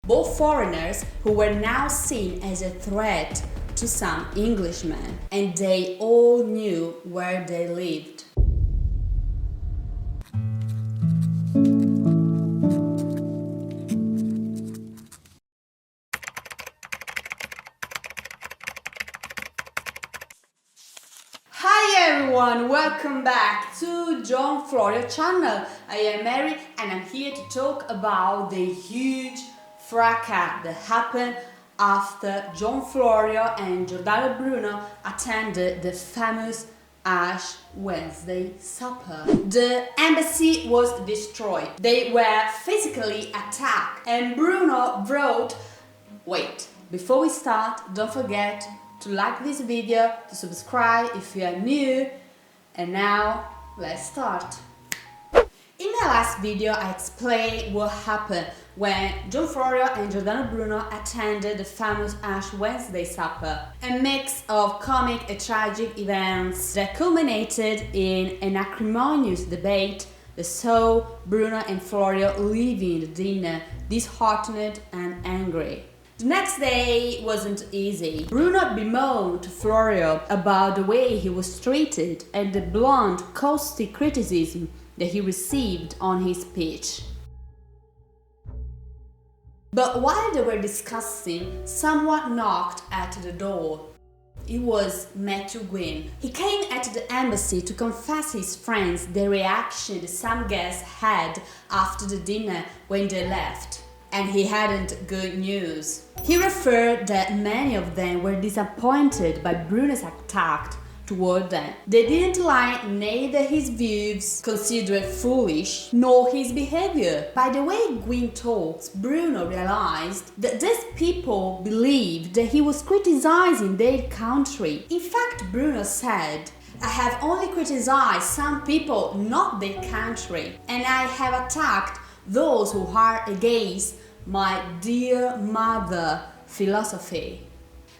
both foreigners who were now seen as a threat to some Englishmen, and they all knew where they lived. Hi everyone, welcome back to John Florio channel. I am Mary and I'm here to talk about the huge fracas that happened after John Florio and Giordano Bruno attended the famous Ash Wednesday supper. The embassy was destroyed. They were physically attacked and Bruno wrote, wait, before we start, don't forget to like this video, to subscribe if you are new, and now let's start. In my last video I explained what happened when John Florio and Giordano Bruno attended the famous Ash Wednesday supper, a mix of comic and tragic events that culminated in an acrimonious debate that saw Bruno and Florio leaving the dinner disheartened and angry. The next day wasn't easy. Bruno bemoaned Florio about the way he was treated and the blunt, caustic criticism that he received on his speech. But while they were discussing, someone knocked at the door. It was Matthew Gwynn. He came at the embassy to confess his friends the reaction that some guests had after the dinner when they left. And he hadn't good news. He referred that many of them were disappointed by Bruno's attack toward them. They didn't like neither his views, considered foolish, nor his behavior. By the way Gwynn talks, Bruno realized that these people believed that he was criticizing their country. In fact, Bruno said, I have only criticized some people, not their country, and I have attacked those who are against my dear mother philosophy.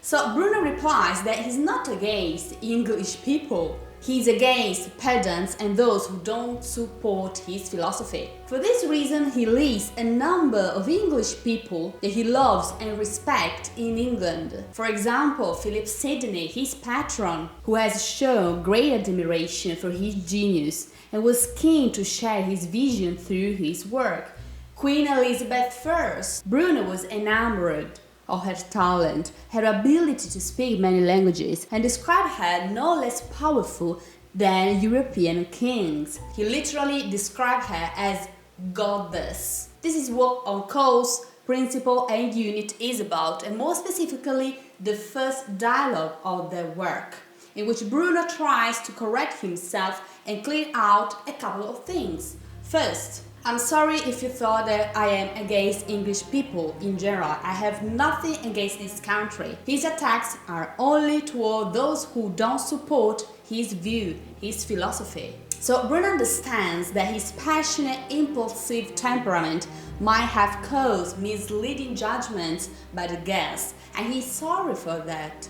So Bruno replies that he's not against English people, he's against pedants and those who don't support his philosophy. For this reason he lists a number of English people that he loves and respects in England. For example, Philip Sidney, his patron, who has shown great admiration for his genius and was keen to share his vision through his work. Queen Elizabeth I. Bruno was enamored of her talent, her ability to speak many languages, and described her no less powerful than European kings. He literally described her as goddess. This is what On Cause, Principle and Unit is about, and more specifically the first dialogue of their work, in which Bruno tries to correct himself and clear out a couple of things. First, I'm sorry if you thought that I am against English people in general. I have nothing against this country. His attacks are only toward those who don't support his view, his philosophy. So Bruno understands that his passionate, impulsive temperament might have caused misleading judgments by the guests, and he's sorry for that.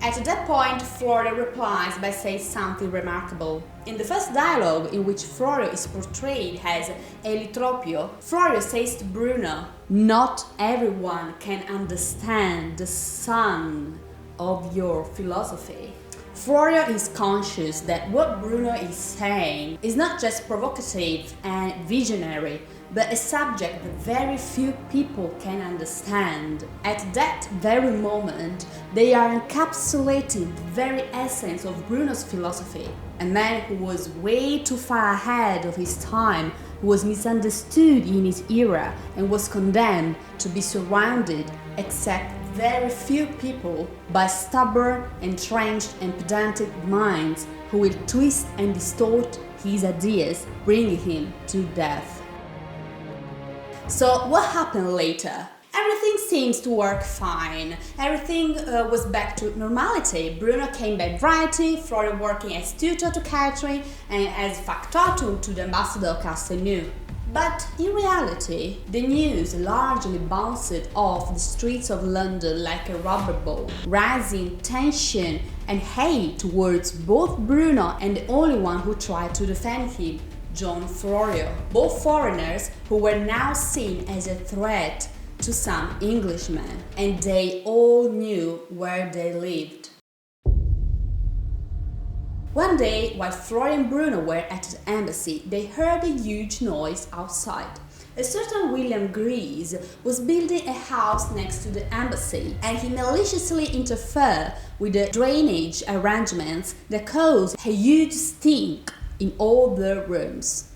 At that point, Florio replies by saying something remarkable. In the first dialogue, in which Florio is portrayed as Elitropio, Florio says to Bruno, not everyone can understand the sun of your philosophy. Florio is conscious that what Bruno is saying is not just provocative and visionary, but a subject that very few people can understand. At that very moment, they are encapsulating the very essence of Bruno's philosophy. A man who was way too far ahead of his time, who was misunderstood in his era and was condemned to be surrounded, except very few people, by stubborn, entrenched and pedantic minds who will twist and distort his ideas, bringing him to death. So what happened later? Everything seems to work fine. Everything was back to normality. Bruno came back writing, Florio working as tutor to Catherine and as factotum to the ambassador Castelnau. But in reality, the news largely bounced off the streets of London like a rubber ball, raising tension and hate towards both Bruno and the only one who tried to defend him, John Florio. Both foreigners who were now seen as a threat to some Englishmen, and they all knew where they lived. One day, while Florio and Bruno were at the embassy, they heard a huge noise outside. A certain William Grease was building a house next to the embassy, and he maliciously interfered with the drainage arrangements that caused a huge stink in all the rooms.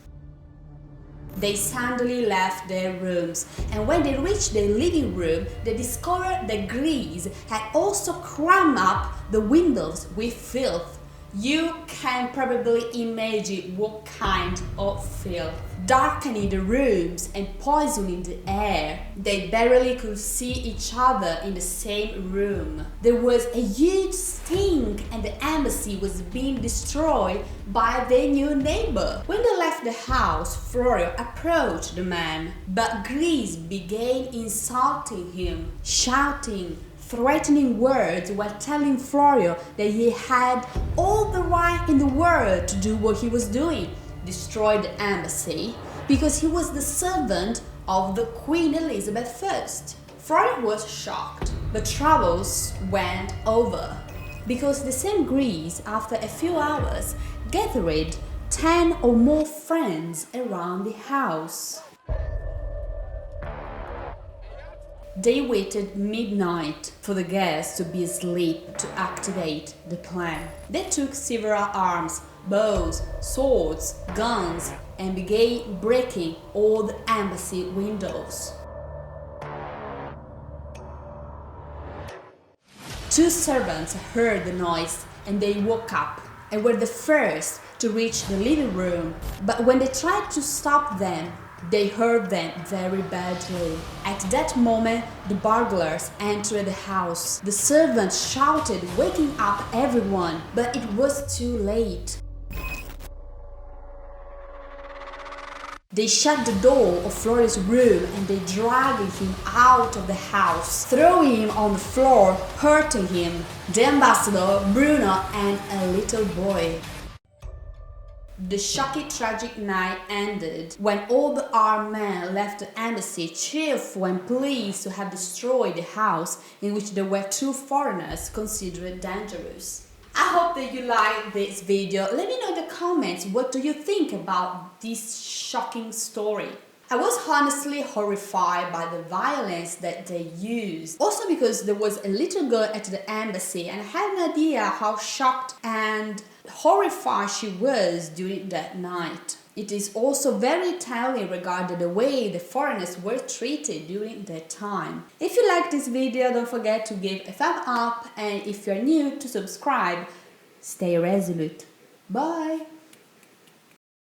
They suddenly left their rooms, and when they reached their living room, they discovered that Grease had also crammed up the windows with filth. You can probably imagine what kind of filth. Darkening the rooms and poisoning the air. They barely could see each other in the same room. There was a huge stink and the embassy was being destroyed by their new neighbor. When they left the house, Florio approached the man, but Grease began insulting him, shouting threatening words while telling Florio that he had all the right in the world to do what he was doing, destroy the embassy, because he was the servant of the Queen Elizabeth I. Florio was shocked, but troubles went over, because the same Grease, after a few hours, gathered 10 or more friends around the house. They waited midnight for the guests to be asleep to activate the plan. They took several arms, bows, swords, guns, and began breaking all the embassy windows. Two servants heard the noise and they woke up and were the first to reach the living room, but when they tried to stop them, they hurt them very badly. At that moment, the burglars entered the house. The servants shouted, waking up everyone, but it was too late. They shut the door of Florio's room and they dragged him out of the house, throwing him on the floor, hurting him, the ambassador, Bruno, and a little boy. The shocking, tragic night ended when all the armed men left the embassy, cheerful and pleased to have destroyed the house in which there were two foreigners considered dangerous. I hope that you liked this video. Let me know in the comments what do you think about this shocking story. I was honestly horrified by the violence that they used. Also because there was a little girl at the embassy and I had an idea how shocked and horrified she was during that night. It is also very telling regarding the way the foreigners were treated during that time. If you like this video, don't forget to give a thumb up, and if you're new, to subscribe. Stay resolute. Bye!